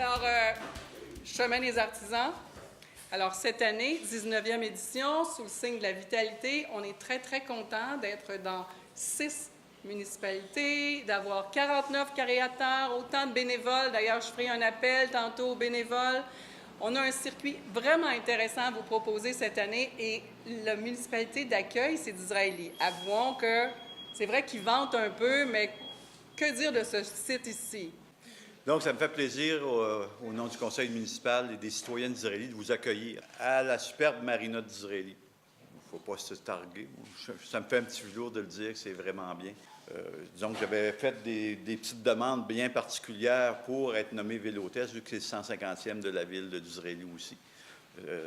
Alors, Chemin des artisans. Alors, cette année, 19e édition, sous le signe de la vitalité, on est très, très content d'être dans 6 municipalités, d'avoir 49 créateurs, autant de bénévoles. D'ailleurs, je ferai un appel tantôt aux bénévoles. On a un circuit vraiment intéressant à vous proposer cette année et la municipalité d'accueil, c'est d'Israéli. Avouons que c'est vrai qu'ils vantent un peu, mais que dire de ce site ici? Donc, ça me fait plaisir, au nom du conseil municipal et des citoyens d'Israéli, de vous accueillir à la superbe marina d'Israéli. Il ne faut pas se targuer. Ça me fait un petit peu lourd de le dire que c'est vraiment bien. Disons que j'avais fait des petites demandes bien particulières pour être nommé ville hôtesse, vu que c'est le 150e de la ville d'Israéli aussi.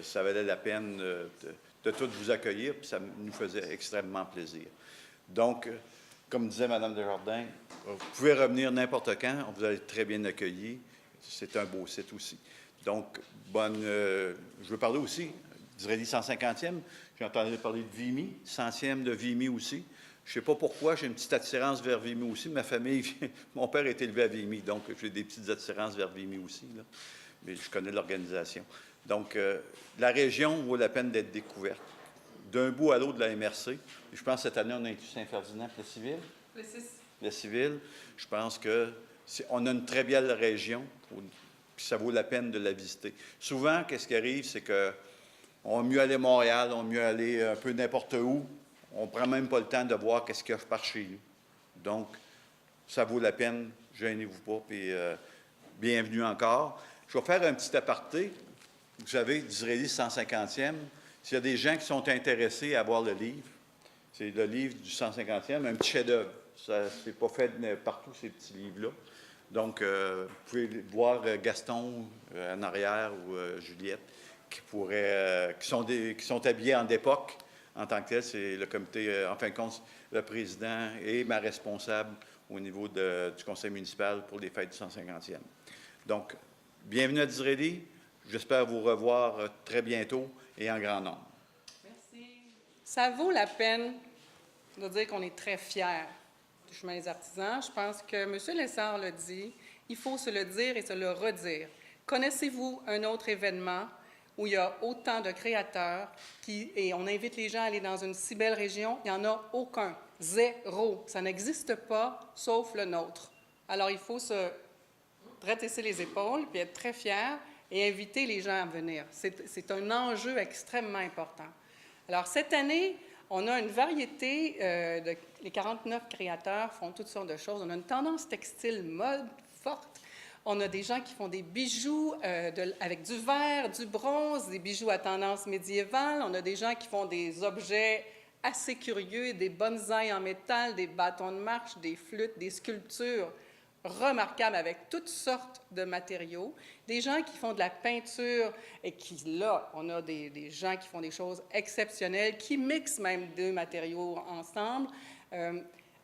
Ça valait la peine de tout vous accueillir, puis ça nous faisait extrêmement plaisir. Donc, comme disait Mme Desjardins, vous pouvez revenir n'importe quand, vous allez être très bien accueillis. C'est un beau site aussi. Donc, je veux parler aussi d'Israéli 150e. J'ai entendu parler de Vimy, 100e de Vimy aussi. Je ne sais pas pourquoi, j'ai une petite attirance vers Vimy aussi. Ma famille, mon père est élevé à Vimy, donc j'ai des petites attirances vers Vimy aussi, là. Mais je connais l'organisation. Donc, la région vaut la peine d'être découverte. D'un bout à l'autre de la MRC. Je pense que cette année, on a inclus Saint-Ferdinand, Plessisville. Plessisville. Je pense qu'on a une très belle région, puis ça vaut la peine de la visiter. Souvent, qu'est-ce qui arrive, c'est qu'on va mieux aller à Montréal, on va mieux aller un peu n'importe où. On ne prend même pas le temps de voir qu'est-ce qu'il y a par chez nous. Donc, ça vaut la peine, gênez-vous pas, puis bienvenue encore. Je vais faire un petit aparté. Vous savez, d'Israéli 150e, s'il y a des gens qui sont intéressés à voir le livre, c'est le livre du 150e, un petit chef-d'œuvre. Ça c'est pas fait partout, ces petits livres-là. Donc, vous pouvez voir Gaston en arrière ou Juliette, qui sont habillés en époque. En tant que tel, c'est le comité, en fin de compte, le président et ma responsable au niveau du conseil municipal pour les fêtes du 150e. Donc, bienvenue à d'Israéli. J'espère vous revoir très bientôt et en grand nombre. Merci. Ça vaut la peine de dire qu'on est très fiers du chemin des artisans. Je pense que M. Lessard l'a dit. Il faut se le dire et se le redire. Connaissez-vous un autre événement où il y a autant de créateurs et on invite les gens à aller dans une si belle région? Il n'y en a aucun. Zéro. Ça n'existe pas, sauf le nôtre. Alors, il faut se dresser les épaules puis être très fiers et inviter les gens à venir. C'est un enjeu extrêmement important. Alors, cette année, on a une variété, les 49 créateurs font toutes sortes de choses. On a une tendance textile mode forte. On a des gens qui font des bijoux avec du verre, du bronze, des bijoux à tendance médiévale. On a des gens qui font des objets assez curieux, des bonsaïs en métal, des bâtons de marche, des flûtes, des sculptures remarquables avec toutes sortes de matériaux. Des gens qui font de la peinture et là, on a des gens qui font des choses exceptionnelles, qui mixent même deux matériaux ensemble.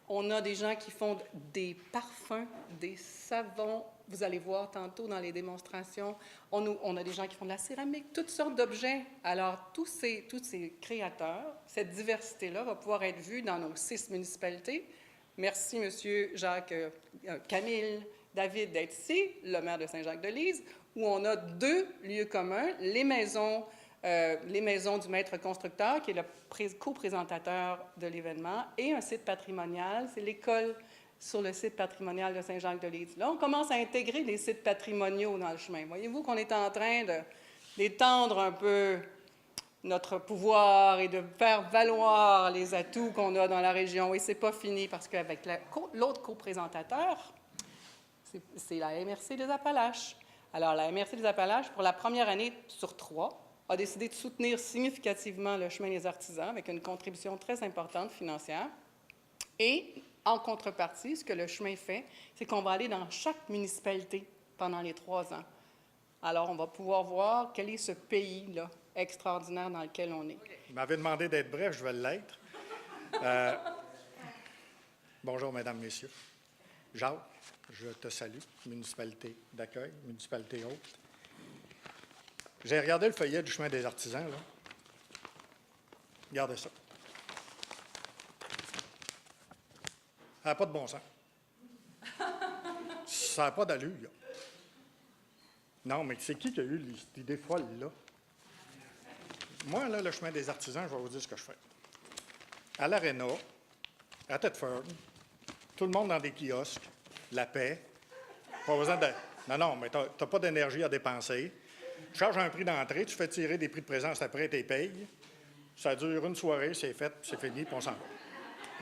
On a des gens qui font des parfums, des savons. Vous allez voir tantôt dans les démonstrations. On a des gens qui font de la céramique, toutes sortes d'objets. Alors, tous ces créateurs, cette diversité-là va pouvoir être vue dans nos 6 municipalités. Merci, M. Camille David d'être ici, le maire de Saint-Jacques-de-Lise, où on a 2 lieux communs, les maisons du maître constructeur, qui est le co-présentateur de l'événement, et un site patrimonial, c'est l'école sur le site patrimonial de Saint-Jacques-de-Lise. Là, on commence à intégrer des sites patrimoniaux dans le chemin. Voyez-vous qu'on est en train d'étendre un peu notre pouvoir et de faire valoir les atouts qu'on a dans la région. Et ce n'est pas fini parce qu'avec l'autre co-présentateur, c'est la MRC des Appalaches. Alors, la MRC des Appalaches, pour la première année sur 3, a décidé de soutenir significativement le chemin des artisans avec une contribution très importante financière. Et, en contrepartie, ce que le chemin fait, c'est qu'on va aller dans chaque municipalité pendant les 3 ans. Alors, on va pouvoir voir quel est ce pays-là extraordinaire dans lequel on est. Vous m'avez demandé d'être bref, je vais l'être. Bonjour, mesdames, messieurs. Jacques, je te salue, municipalité d'accueil, municipalité haute. J'ai regardé le feuillet du chemin des artisans, là. Regardez ça. Ça n'a pas de bon sens. Ça n'a pas d'allure. Non, mais c'est qui a eu cette idée folle-là? Moi, là, le chemin des artisans, je vais vous dire ce que je fais. À l'Arena, à Thetford, tout le monde dans des kiosques, la paix, pas besoin de... Non, mais tu n'as pas d'énergie à dépenser. Tu charges un prix d'entrée, tu fais tirer des prix de présence après, tu les payes. Ça dure une soirée, c'est fait, c'est fini, puis on s'en va.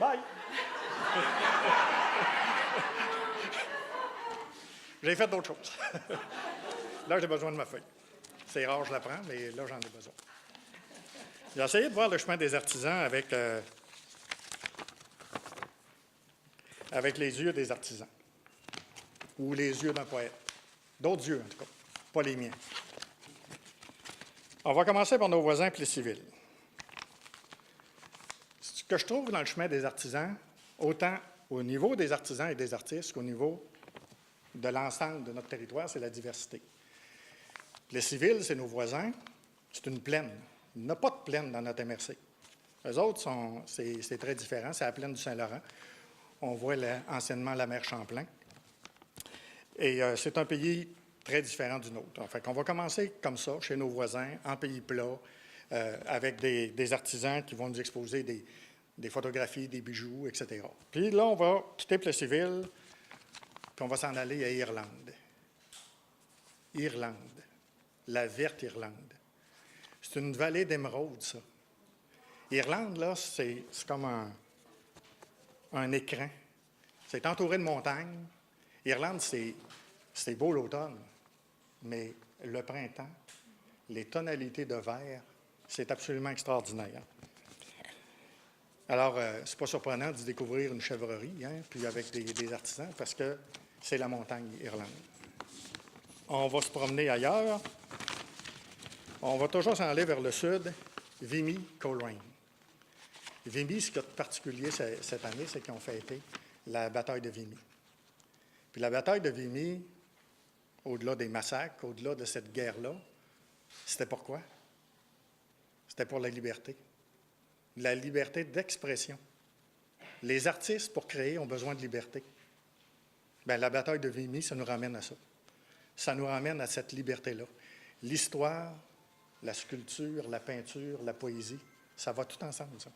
Bye! J'ai fait d'autres choses. Là, j'ai besoin de ma feuille. C'est rare, je la prends, mais là, j'en ai besoin. J'ai essayé de voir le chemin des artisans avec les yeux des artisans, ou les yeux d'un poète. D'autres yeux, en tout cas, pas les miens. On va commencer par nos voisins Plessisville. Ce que je trouve dans le chemin des artisans, autant au niveau des artisans et des artistes qu'au niveau de l'ensemble de notre territoire, c'est la diversité. Plessisville, c'est nos voisins, c'est une plaine. Il n'y a pas de plaine dans notre MRC. Eux autres, c'est très différent, c'est la plaine du Saint-Laurent. On voit anciennement la mer Champlain. Et c'est un pays très différent du nôtre. Fait qu'on va commencer comme ça, chez nos voisins, en pays plat, avec des artisans qui vont nous exposer des photographies, des bijoux, etc. Puis là, on va quitter Plessisville, puis on va s'en aller à Irlande. Irlande, la verte Irlande. C'est une vallée d'émeraude, ça. Irlande, là, c'est comme un écran. C'est entouré de montagnes. Irlande, c'est beau l'automne, mais le printemps, les tonalités de vert, c'est absolument extraordinaire. Alors, c'est pas surprenant d'y découvrir une chèvrerie, puis avec des artisans, parce que c'est la montagne Irlande. On va se promener ailleurs. On va toujours s'en aller vers le sud, Vimy, Coleraine. Vimy, ce qu'il y a de particulier cette année, c'est qu'ils ont fêté la bataille de Vimy. Puis la bataille de Vimy, au-delà des massacres, au-delà de cette guerre-là, c'était pourquoi? C'était pour la liberté. La liberté d'expression. Les artistes, pour créer, ont besoin de liberté. Bien, la bataille de Vimy, ça nous ramène à ça. Ça nous ramène à cette liberté-là. L'histoire, la sculpture, la peinture, la poésie, ça va tout ensemble, ça.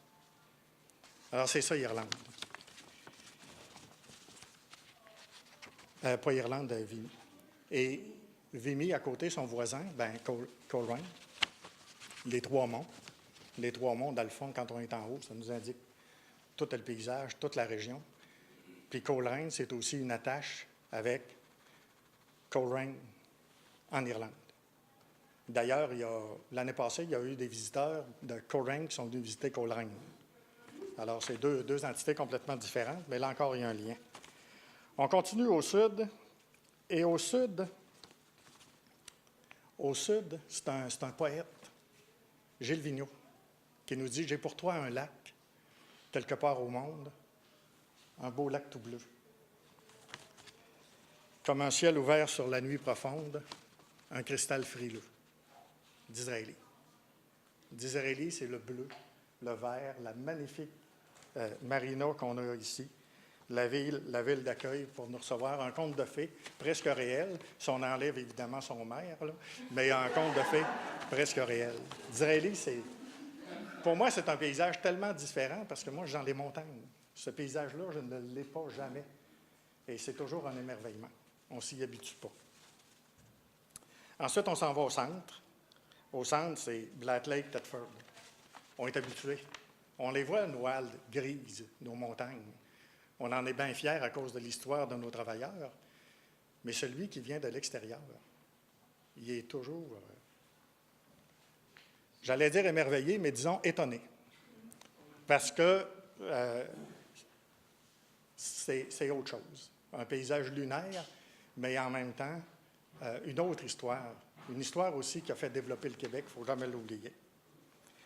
Alors, c'est ça, Irlande. Pas Irlande, Vimy. Et Vimy, à côté, son voisin, bien, Coleraine, les Trois-Monts. Les Trois-Monts, dans le fond, quand on est en haut, ça nous indique tout le paysage, toute la région. Puis Coleraine, c'est aussi une attache avec Coleraine en Irlande. D'ailleurs, l'année passée, il y a eu des visiteurs de Coleraine qui sont venus visiter Coleraine. Alors, c'est deux entités complètement différentes, mais là encore, il y a un lien. On continue au sud, et au sud, c'est un poète, Gilles Vigneault, qui nous dit « J'ai pour toi un lac, quelque part au monde, un beau lac tout bleu. Comme un ciel ouvert sur la nuit profonde, un cristal frileux. » Disraeli. Disraeli, c'est le bleu, le vert, la magnifique marina qu'on a ici, la ville d'accueil pour nous recevoir, un conte de fées presque réel, si on enlève évidemment son maire, là, mais un conte de fées presque réel. Disraeli, pour moi, c'est un paysage tellement différent parce que moi, je suis dans les montagnes. Ce paysage-là, je ne l'ai pas jamais. Et c'est toujours un émerveillement. On ne s'y habitue pas. Ensuite, on s'en va au centre. Au centre, c'est Black Lake, Thetford. On est habitués. On les voit, nos halles grises, nos montagnes. On en est bien fiers à cause de l'histoire de nos travailleurs. Mais celui qui vient de l'extérieur, il est toujours, j'allais dire émerveillé, mais disons étonné. Parce que c'est autre chose. Un paysage lunaire, mais en même temps, une autre histoire. Une histoire aussi qui a fait développer le Québec, il ne faut jamais l'oublier.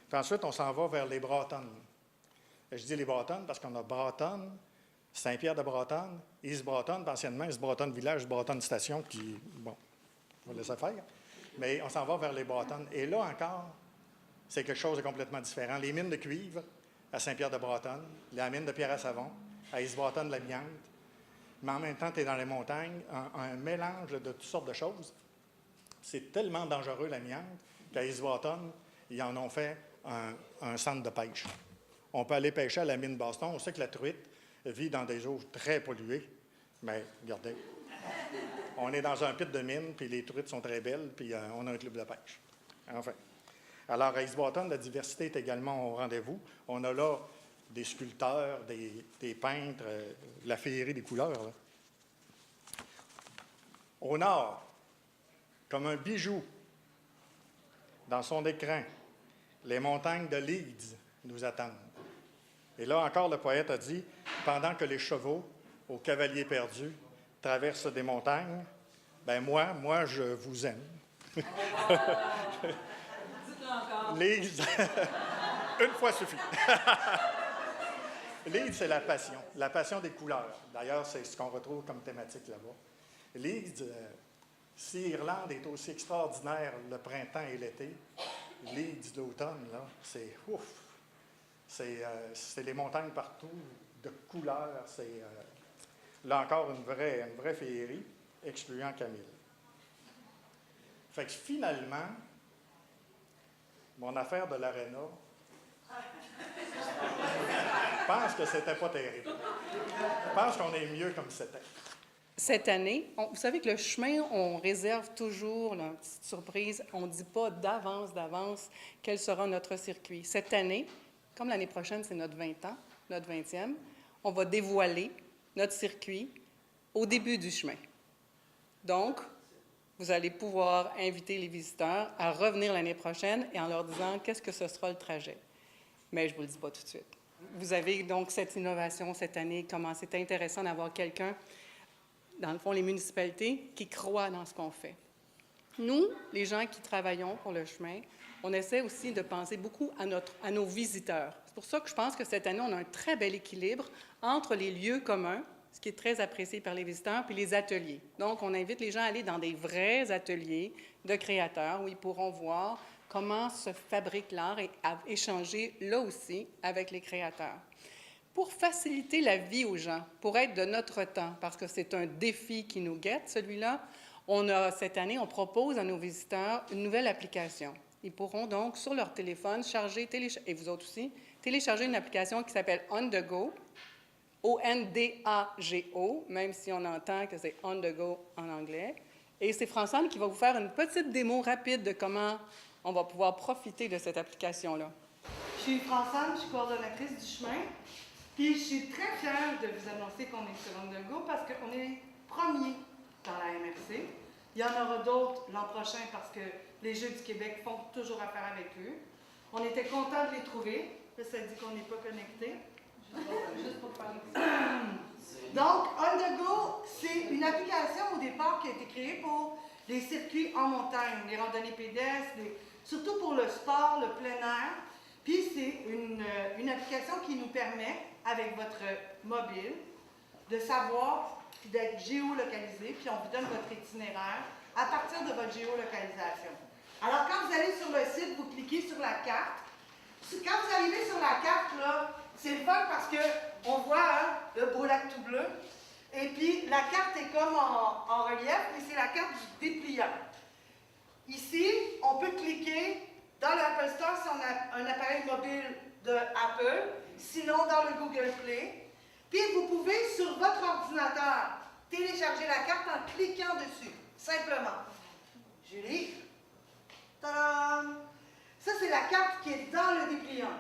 Puis ensuite, on s'en va vers les Brattonnes. Je dis les Brattonnes parce qu'on a Brattonne, Saint-Pierre-de-Brattonne, East-Brattonne, anciennement East-Brattonne Village, East-Brattonne Station, puis bon, on va laisser faire. Mais on s'en va vers les Brattonnes. Et là encore, c'est quelque chose de complètement différent. Les mines de cuivre à Saint-Pierre-de-Brattonne, la mine de pierre à savon, à East-Brattonne, l'amiante. Mais en même temps, tu es dans les montagnes, un mélange de toutes sortes de choses. C'est tellement dangereux, l'amiante, qu'à Eastbourton, ils en ont fait un centre de pêche. On peut aller pêcher à la mine Boston. On sait que la truite vit dans des eaux très polluées. Mais regardez, on est dans un pit de mine, puis les truites sont très belles, puis on a un club de pêche. Enfin. Alors, à Eastbourton, la diversité est également au rendez-vous. On a là des sculpteurs, des peintres, la féerie des couleurs. Là. Au nord, comme un bijou, dans son écrin, les montagnes de Leeds nous attendent. Et là encore, le poète a dit, « Pendant que les chevaux, aux cavaliers perdus, traversent des montagnes, ben moi, je vous aime. » Leeds, une fois suffit. Leeds, c'est la passion des couleurs. D'ailleurs, c'est ce qu'on retrouve comme thématique là-bas. Leeds, si Irlande est aussi extraordinaire le printemps et l'été, Leeds, l'automne, là, c'est ouf. C'est les montagnes partout, de couleurs. C'est là encore une vraie féerie, excluant Camille. Fait que finalement, mon affaire de l'aréna, je pense que c'était pas terrible. Je pense qu'on est mieux comme c'était. Cette année, vous savez que le chemin, on réserve toujours là, une petite surprise. On ne dit pas d'avance quel sera notre circuit. Cette année, comme l'année prochaine, c'est notre 20 ans, notre 20e, on va dévoiler notre circuit au début du chemin. Donc, vous allez pouvoir inviter les visiteurs à revenir l'année prochaine et en leur disant qu'est-ce que ce sera le trajet. Mais je ne vous le dis pas tout de suite. Vous avez donc cette innovation cette année, comment c'est intéressant d'avoir quelqu'un, dans le fond, les municipalités, qui croient dans ce qu'on fait. Nous, les gens qui travaillons pour le chemin, on essaie aussi de penser beaucoup à nos visiteurs. C'est pour ça que je pense que cette année, on a un très bel équilibre entre les lieux communs, ce qui est très apprécié par les visiteurs, puis les ateliers. Donc, on invite les gens à aller dans des vrais ateliers de créateurs où ils pourront voir comment se fabrique l'art et à échanger là aussi avec les créateurs. Pour faciliter la vie aux gens, pour être de notre temps, parce que c'est un défi qui nous guette, celui-là, cette année, on propose à nos visiteurs une nouvelle application. Ils pourront donc, sur leur téléphone, et vous autres aussi, télécharger une application qui s'appelle On The Go, O-N-D-A-G-O, même si on entend que c'est On The Go en anglais. Et c'est Françoise qui va vous faire une petite démo rapide de comment on va pouvoir profiter de cette application-là. Je suis Françoise, je suis coordonnatrice du chemin. Puis je suis très fière de vous annoncer qu'on est sur On The Go parce qu'on est premier dans la MRC. Il y en aura d'autres l'an prochain parce que les Jeux du Québec font toujours affaire avec eux. On était contents de les trouver. Là, ça dit qu'on n'est pas connecté. Juste pour faire Donc, On The Go, c'est une application au départ qui a été créée pour les circuits en montagne, les randonnées pédestres, surtout pour le sport, le plein air. Puis c'est une application qui nous permet, avec votre mobile, de savoir puis d'être géolocalisé, puis on vous donne votre itinéraire à partir de votre géolocalisation. Alors, quand vous allez sur le site, vous cliquez sur la carte. Quand vous arrivez sur la carte, là, c'est le fun parce qu'on voit le beau lac tout bleu. Et puis, la carte est comme en relief, mais c'est la carte du dépliant. Ici, on peut cliquer dans l'Apple Store si on a un appareil mobile de Apple, sinon dans le Google Play. Puis, vous pouvez, sur votre ordinateur, télécharger la carte en cliquant dessus, simplement. Julie? Tadam! Ça, c'est la carte qui est dans le dépliant.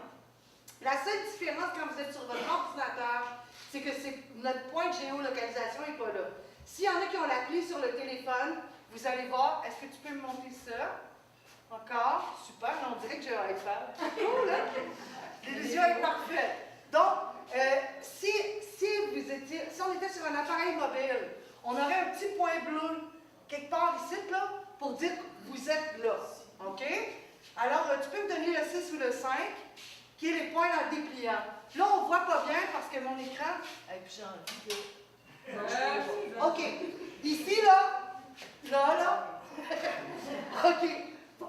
La seule différence quand vous êtes sur votre ordinateur, c'est que notre point de géolocalisation n'est pas là. S'il y en a qui ont l'appli sur le téléphone, vous allez voir, est-ce que tu peux me montrer ça? Encore? Super, on dirait que j'ai un iPad. Cool, hein? L'illusion est parfaite. Donc, si on était sur un appareil mobile, on aurait un petit point bleu quelque part ici, là, pour dire que vous êtes là. OK? Alors, tu peux me donner le 6 ou le 5, qui est les points dans le dépliant. Là, on ne voit pas bien parce que mon écran... Et puis j'ai envie de... OK. Ici, là. OK.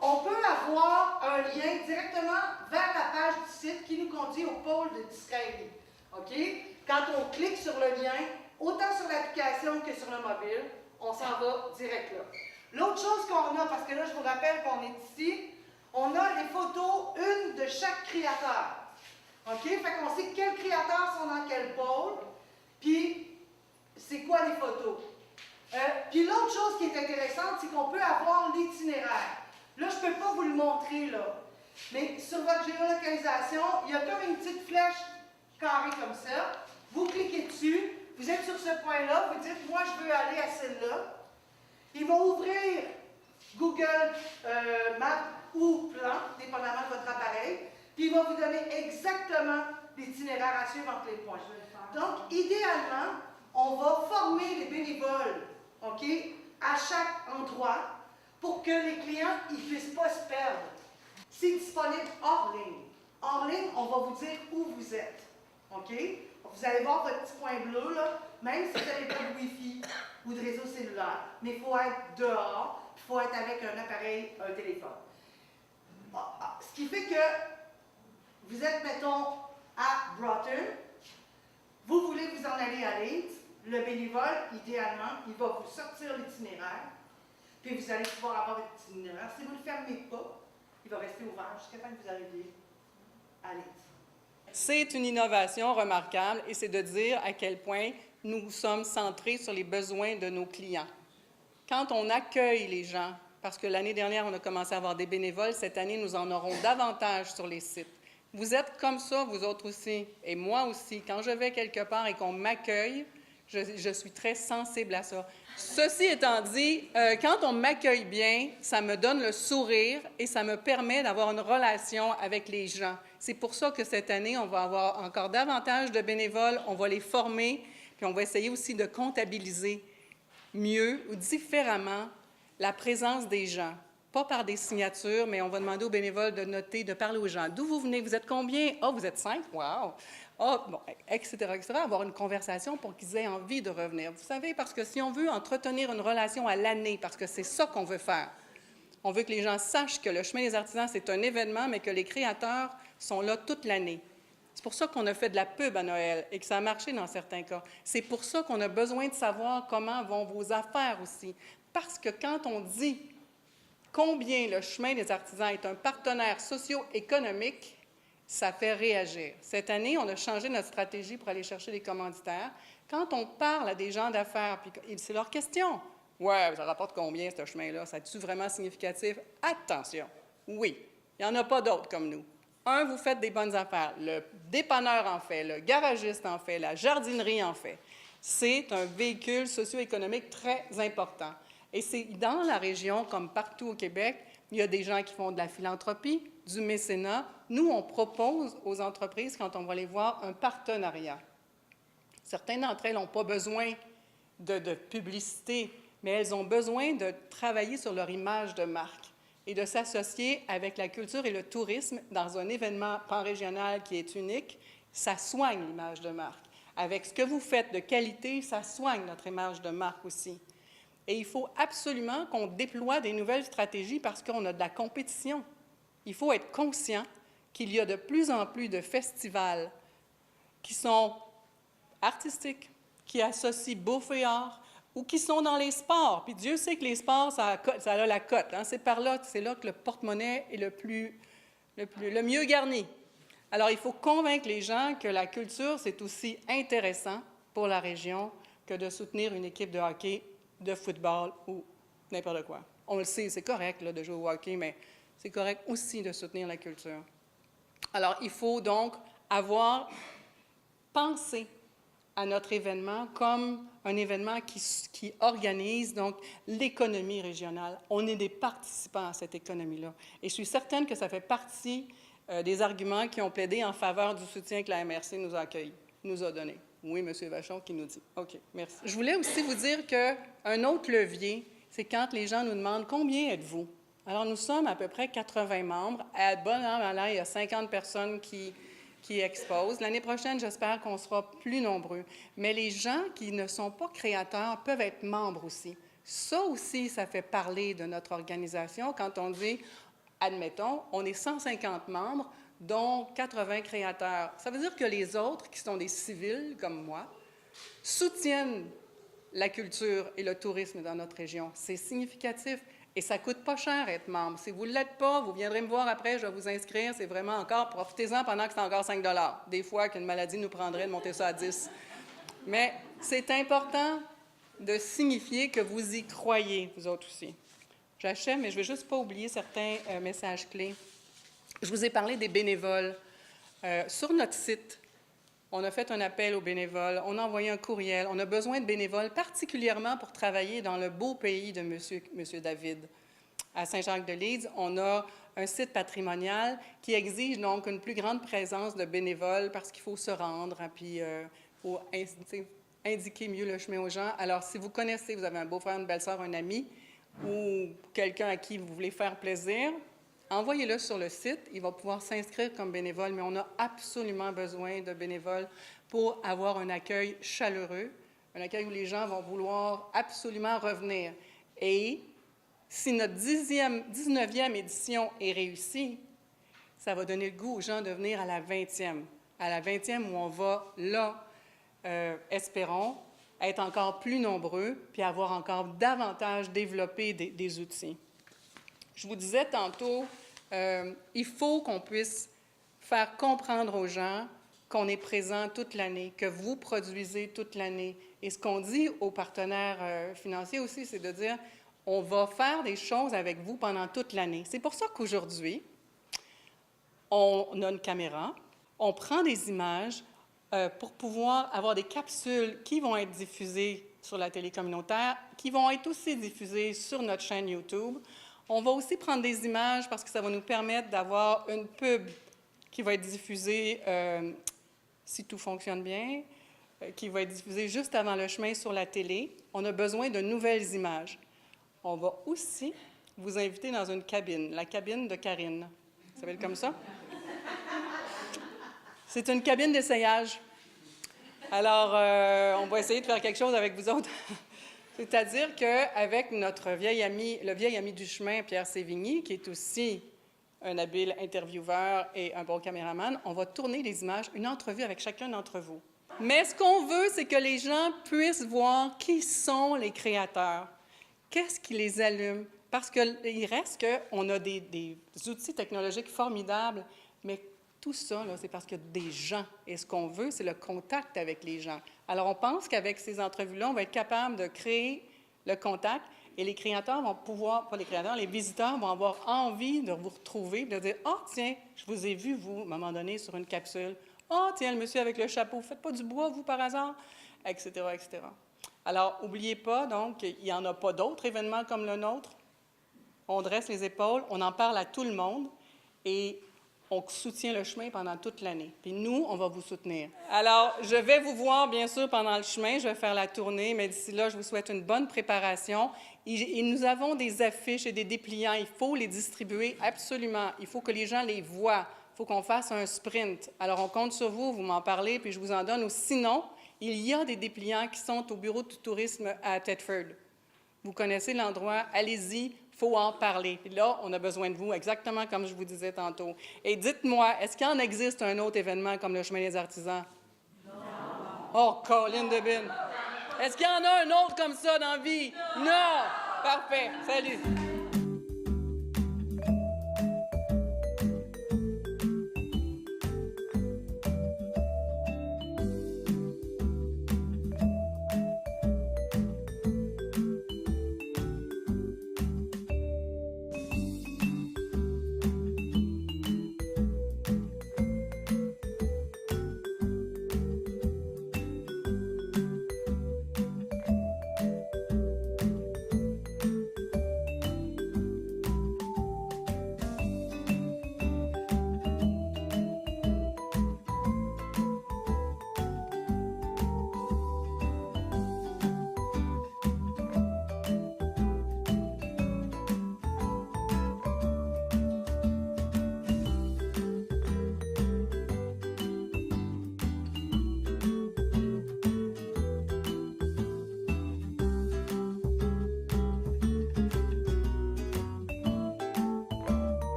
On peut avoir un lien directement vers la page du site qui nous conduit au pôle de Disraeli. OK? Quand on clique sur le lien, autant sur l'application que sur le mobile, on s'en va direct là. L'autre chose qu'on a, parce que là, je vous rappelle qu'on est ici, on a les photos, une de chaque créateur. OK? Fait qu'on sait quels créateurs sont dans quel pôle, puis c'est quoi les photos. Puis l'autre chose qui est intéressante, c'est qu'on peut avoir l'itinéraire. Là, je ne peux pas vous le montrer, là. Mais sur votre géolocalisation, il y a comme une petite flèche carrée comme ça. Vous cliquez dessus, vous êtes sur ce point-là, vous dites « Moi, je veux aller à celle-là ». Il va ouvrir Google Maps ou Plan, dépendamment de votre appareil, puis il va vous donner exactement l'itinéraire à suivre entre les points. Donc, idéalement, on va former les bénévoles, OK, à chaque endroit pour que les clients ne puissent pas se perdre. C'est disponible hors ligne. Hors ligne, on va vous dire où vous êtes, OK? Vous allez voir votre petit point bleu, là, même si vous n'avez pas de Wi-Fi ou de réseau cellulaire, mais il faut être dehors, il faut être avec un appareil, un téléphone. Ce qui fait que vous êtes, mettons, à Broughton, vous voulez vous en aller à Leeds, le bénévole, idéalement, il va vous sortir l'itinéraire, puis vous allez pouvoir avoir votre itinéraire. Si vous ne le fermez pas, il va rester ouvert jusqu'à temps que vous arriviez à Leeds. C'est une innovation remarquable et c'est de dire à quel point nous sommes centrés sur les besoins de nos clients. Quand on accueille les gens, parce que l'année dernière, on a commencé à avoir des bénévoles, cette année, nous en aurons davantage sur les sites. Vous êtes comme ça, vous autres aussi, et moi aussi. Quand je vais quelque part et qu'on m'accueille, je suis très sensible à ça. Ceci étant dit, quand on m'accueille bien, ça me donne le sourire et ça me permet d'avoir une relation avec les gens. C'est pour ça que cette année, on va avoir encore davantage de bénévoles, on va les former, puis on va essayer aussi de comptabiliser mieux ou différemment la présence des gens. Pas par des signatures, mais on va demander aux bénévoles de noter, de parler aux gens. D'où vous venez? Vous êtes combien? Ah, vous êtes 5? Wow! Ah, bon, etc., etc. Avoir une conversation pour qu'ils aient envie de revenir. Vous savez, parce que si on veut entretenir une relation à l'année, parce que c'est ça qu'on veut faire, on veut que les gens sachent que le Chemin des Artisans, c'est un événement, mais que les créateurs sont là toute l'année. C'est pour ça qu'on a fait de la pub à Noël et que ça a marché dans certains cas. C'est pour ça qu'on a besoin de savoir comment vont vos affaires aussi. Parce que quand on dit combien le Chemin des Artisans est un partenaire socio-économique, ça fait réagir. Cette année, on a changé notre stratégie pour aller chercher des commanditaires. Quand on parle à des gens d'affaires, puis c'est leur question. « Ouais, ça rapporte combien, ce chemin-là? Ça est-tu vraiment significatif? » Attention, oui, il n'y en a pas d'autres comme nous. Un, vous faites des bonnes affaires. Le dépanneur en fait, le garagiste en fait, la jardinerie en fait. C'est un véhicule socio-économique très important. Et c'est dans la région, comme partout au Québec, il y a des gens qui font de la philanthropie, du mécénat. Nous, on propose aux entreprises, quand on va les voir, un partenariat. Certaines d'entre elles n'ont pas besoin de publicité, mais elles ont besoin de travailler sur leur image de marque et de s'associer avec la culture et le tourisme dans un événement pan-régional qui est unique. Ça soigne l'image de marque. Avec ce que vous faites de qualité, ça soigne notre image de marque aussi. Et il faut absolument qu'on déploie des nouvelles stratégies parce qu'on a de la compétition. Il faut être conscient qu'il y a de plus en plus de festivals qui sont artistiques, qui associent bouffe et art, ou qui sont dans les sports. Puis Dieu sait que les sports, ça a la cote. Hein? C'est par là, c'est là que le porte-monnaie est le mieux garni. Alors, il faut convaincre les gens que la culture, c'est aussi intéressant pour la région que de soutenir une équipe de hockey, de football ou n'importe quoi. On le sait, c'est correct là, de jouer au hockey, mais c'est correct aussi de soutenir la culture. Alors, il faut donc avoir pensé à notre événement comme un événement qui organise donc l'économie régionale. On est des participants à cette économie-là. Et je suis certaine que ça fait partie des arguments qui ont plaidé en faveur du soutien que la MRC nous a accueilli, nous a donné. Oui, M. Vachon qui nous dit. OK, merci. Je voulais aussi vous dire qu'un autre levier, c'est quand les gens nous demandent « Combien êtes-vous? » Alors, nous sommes à peu près 80 membres. À bon an, mal an, il y a 50 personnes qui exposent. L'année prochaine, j'espère qu'on sera plus nombreux. Mais les gens qui ne sont pas créateurs peuvent être membres aussi. Ça aussi, ça fait parler de notre organisation quand on dit, admettons, on est 150 membres, dont 80 créateurs. Ça veut dire que les autres, qui sont des civils comme moi, soutiennent la culture et le tourisme dans notre région. C'est significatif et ça ne coûte pas cher être membre. Si vous ne l'êtes pas, vous viendrez me voir après, je vais vous inscrire. C'est vraiment encore, profitez-en pendant que c'est encore 5 $. Des fois qu'une maladie nous prendrait de monter ça à 10. Mais c'est important de signifier que vous y croyez, vous autres aussi. J'achève, mais je ne vais juste pas oublier certains messages clés. Je vous ai parlé des bénévoles. Sur notre site, on a fait un appel aux bénévoles, on a envoyé un courriel. On a besoin de bénévoles, particulièrement pour travailler dans le beau pays de Monsieur David. À Saint-Jacques-de-Leeds, on a un site patrimonial qui exige donc une plus grande présence de bénévoles parce qu'il faut se rendre, puis il faut indiquer mieux le chemin aux gens. Alors, si vous connaissez, vous avez un beau-frère, une belle-sœur, un ami ou quelqu'un à qui vous voulez faire plaisir, envoyez-le sur le site. Il va pouvoir s'inscrire comme bénévole, mais on a absolument besoin de bénévoles pour avoir un accueil chaleureux, un accueil où les gens vont vouloir absolument revenir. Et si notre 19e édition est réussie, ça va donner le goût aux gens de venir à la 20e. À la 20e où on va, là, espérons, être encore plus nombreux puis avoir encore davantage développé des outils. Je vous disais tantôt, il faut qu'on puisse faire comprendre aux gens qu'on est présent toute l'année, que vous produisez toute l'année. Et ce qu'on dit aux partenaires financiers aussi, c'est de dire, on va faire des choses avec vous pendant toute l'année. C'est pour ça qu'aujourd'hui, on a une caméra, on prend des images pour pouvoir avoir des capsules qui vont être diffusées sur la télé communautaire, qui vont être aussi diffusées sur notre chaîne YouTube. On va aussi prendre des images parce que ça va nous permettre d'avoir une pub qui va être diffusée, si tout fonctionne bien, qui va être diffusée juste avant le chemin sur la télé. On a besoin de nouvelles images. On va aussi vous inviter dans une cabine, la cabine de Karine. Ça s'appelle comme ça? C'est une cabine d'essayage. Alors, on va essayer de faire quelque chose avec vous autres. C'est-à-dire qu'avec notre vieil ami, le vieil ami du chemin, Pierre Sévigny, qui est aussi un habile intervieweur et un bon caméraman, on va tourner les images, une entrevue avec chacun d'entre vous. Mais ce qu'on veut, c'est que les gens puissent voir qui sont les créateurs, qu'est-ce qui les allume. Parce qu'il reste qu'on a des outils technologiques formidables, mais tout ça, c'est parce qu'il y a des gens. Et ce qu'on veut, c'est le contact avec les gens. Alors, on pense qu'avec ces entrevues-là, on va être capable de créer le contact et les créateurs vont pouvoir, pas les créateurs, les visiteurs vont avoir envie de vous retrouver, de dire « Ah, tiens, je vous ai vu, vous, à un moment donné, sur une capsule. Ah, tiens, le monsieur avec le chapeau, faites pas du bois, vous, par hasard? » etc., etc. Alors, n'oubliez pas, donc, il n'y en a pas d'autres événements comme le nôtre. On dresse les épaules, on en parle à tout le monde et on soutient le chemin pendant toute l'année. Puis nous, on va vous soutenir. Alors, je vais vous voir, bien sûr, pendant le chemin. Je vais faire la tournée, mais d'ici là, je vous souhaite une bonne préparation. Et nous avons des affiches et des dépliants. Il faut les distribuer absolument. Il faut que les gens les voient. Il faut qu'on fasse un sprint. Alors, on compte sur vous, vous m'en parlez, puis je vous en donne. Ou sinon, il y a des dépliants qui sont au bureau du tourisme à Thetford. Vous connaissez l'endroit, allez-y. Il faut en parler. Puis là, on a besoin de vous, exactement comme je vous disais tantôt. Et dites-moi, est-ce qu'il en existe un autre événement comme le Chemin des Artisans? Non. Oh, Colin de Bin! Est-ce qu'il y en a un autre comme ça dans la vie? Non! Parfait. Salut!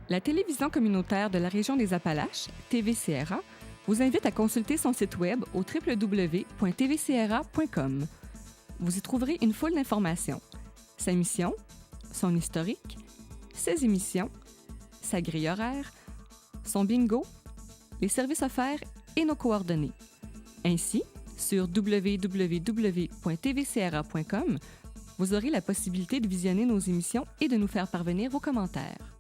La télévision communautaire de la région des Appalaches, TVCRA, vous invite à consulter son site web au www.tvcra.com. Vous y trouverez une foule d'informations. Sa mission, son historique, ses émissions, sa grille horaire, son bingo, les services offerts et nos coordonnées. Ainsi, sur www.tvcra.com, vous aurez la possibilité de visionner nos émissions et de nous faire parvenir vos commentaires.